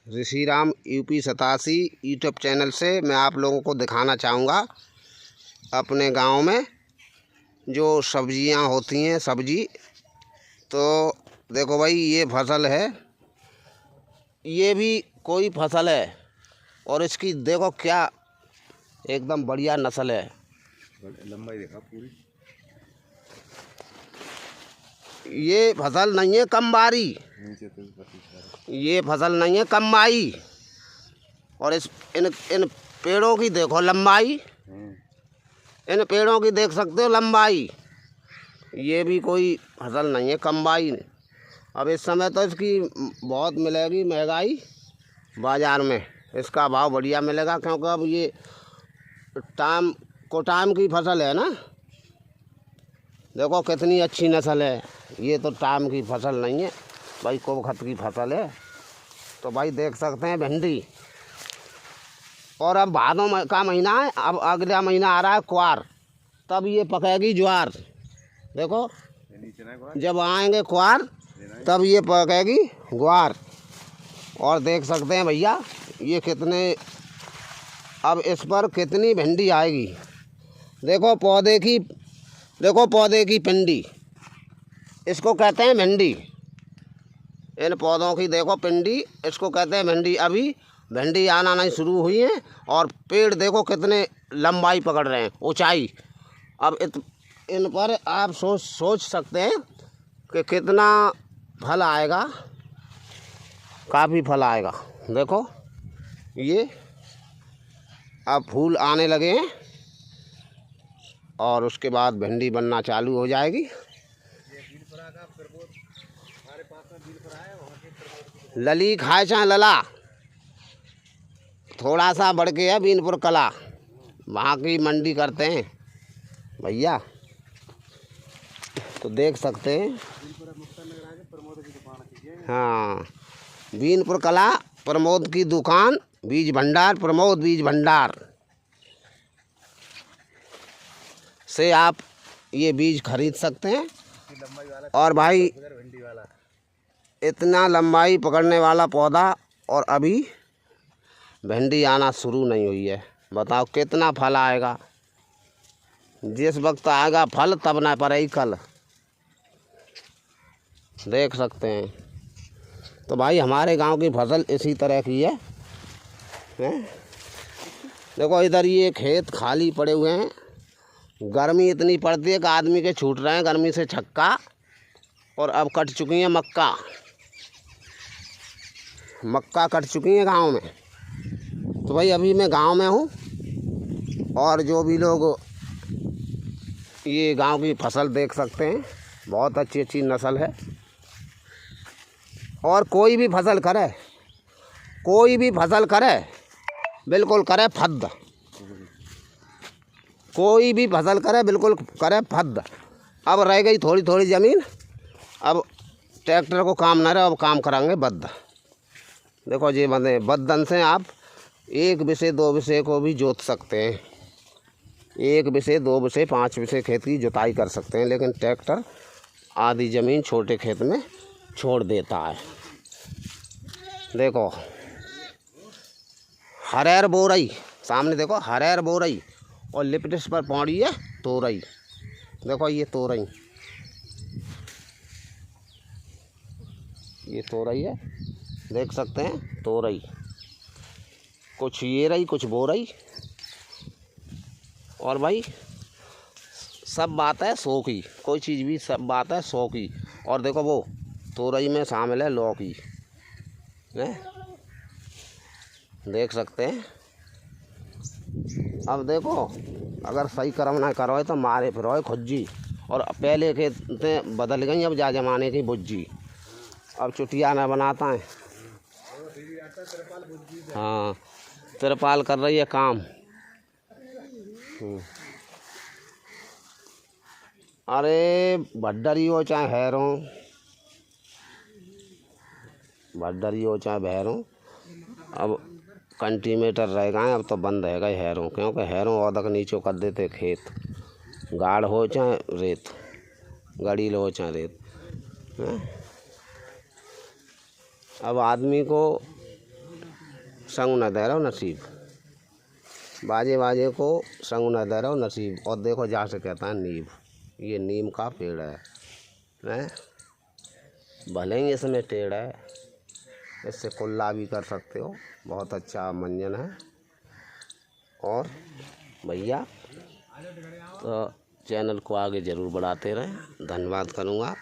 ऋषि Ram UP 87 YouTube channel से मैं आप लोगों को दिखाना चाहूँगा अपने गांव में जो सब्जियां होती हैं सब्जी। तो देखो भाई, ये फसल है, ये भी कोई फसल है और इसकी देखो क्या एकदम बढ़िया नस्ल है। लंबाई देखा पूरी। ये फसल नहीं है कमबारी, ये फसल नहीं है कमबाई। और इन पेड़ों की देखो लंबाई, इन पेड़ों की देख सकते हो लंबाई। ये भी कोई फसल नहीं है कमबाई। अब इस समय तो इसकी बहुत मिलेगी महंगाई बाज़ार में, इसका भाव बढ़िया मिलेगा क्योंकि अब ये टाइम की फसल है ना। देखो कितनी अच्छी नस्ल है, ये तो टाइम की फसल नहीं है भाई, कोबखत की फसल है। तो भाई देख सकते हैं भिंडी। और अब भादों का महीना है, अब अगला महीना आ रहा है क्वार, तब ये पकेगी ज्वार। देखो जब आएंगे क्वार तब ये पकेगी ग्वार। और देख सकते हैं भैया ये कितने, अब इस पर कितनी भिंडी आएगी। देखो पौधे की पिंडी, इसको कहते हैं भिंडी। इन पौधों की देखो पिंडी, इसको कहते हैं भिंडी। अभी भिंडी आना नहीं शुरू हुई है और पेड़ देखो कितने लंबाई पकड़ रहे हैं, ऊंचाई। अब इन पर आप सोच सकते हैं कि कितना फल आएगा, काफ़ी फल आएगा। देखो ये अब फूल आने लगे हैं और उसके बाद भिंडी बनना चालू हो जाएगी। लली खाए चाहे लला, थोड़ा सा बढ़ के है बीनपुर कला, वहाँ की मंडी करते हैं भैया। तो देख सकते हैं, हाँ, बीनपुर कला प्रमोद की दुकान, बीज भंडार, प्रमोद बीज भंडार से आप ये बीज खरीद सकते हैं। और भाई इतना लंबाई पकड़ने वाला पौधा और अभी भिंडी आना शुरू नहीं हुई है। बताओ कितना फल आएगा। जिस वक्त आएगा फल तब ना पड़े ही कल, देख सकते हैं। तो भाई हमारे गांव की फसल इसी तरह की है, हैं? देखो इधर ये खेत खाली पड़े हुए हैं, गर्मी इतनी पड़ती है कि आदमी के छूट रहे हैं गर्मी से छक्का। और अब कट चुकी है मक्का कट चुकी है गांव में। तो भाई अभी मैं गांव में हूँ और जो भी लोग ये गांव की फसल देख सकते हैं, बहुत अच्छी नस्ल है। और कोई भी फसल करे बिल्कुल करे फद्द, कोई भी फसल करे बिल्कुल करे फद्द। अब रह गई थोड़ी थोड़ी ज़मीन, अब ट्रैक्टर को काम ना रहे, अब काम कराएंगे बद्द। देखो ये बंदे बद्दन से आप 1 विषय 2 विषय को भी जोत सकते हैं, 1 विषय 2 विषय 5 विषय खेत की जुताई कर सकते हैं। लेकिन ट्रैक्टर आधी ज़मीन छोटे खेत में छोड़ देता है। देखो हरेर बोरई सामने, देखो हरेर बोरई और लिपटिस पर पौड़ी है तोरई। देखो ये तोरई है, देख सकते हैं तोरई। कुछ ये रही कुछ बोरई। और भाई सब बात है सौ की, कोई चीज़ भी सब बात है 100 की। और देखो वो तोरई में शामिल है लौकी, देख सकते हैं। अब देखो अगर सही कर्म ना करो तो मारे फिर खुज्जी। और पहले के बदल गई, अब जा जमाने की बुज्जी। अब चुटिया ना बनाता है, हाँ, तिरपाल कर रही है काम। अरे भड्डरी हो चाहे हैरों, अब कंटीमीटर रह गए, अब तो बंद है गए हैरों, क्योंकि हैरों औदक नीचों कर देते खेत, गाढ़ हो चाहे रेत, गड़ील हो चाहे रेत, हैं? अब आदमी को संग न दे रहो नसीब, बाजे बाजे को संग न दे रहो नसीब। और देखो जहाँ से कहता है नीम, ये नीम का पेड़ है, हैं? भले ही इसमें टेढ़ है, इससे कुल्ला भी कर सकते हो, बहुत अच्छा मंजन है। और भैया तो चैनल को आगे ज़रूर बढ़ाते रहें, धन्यवाद करूँगा।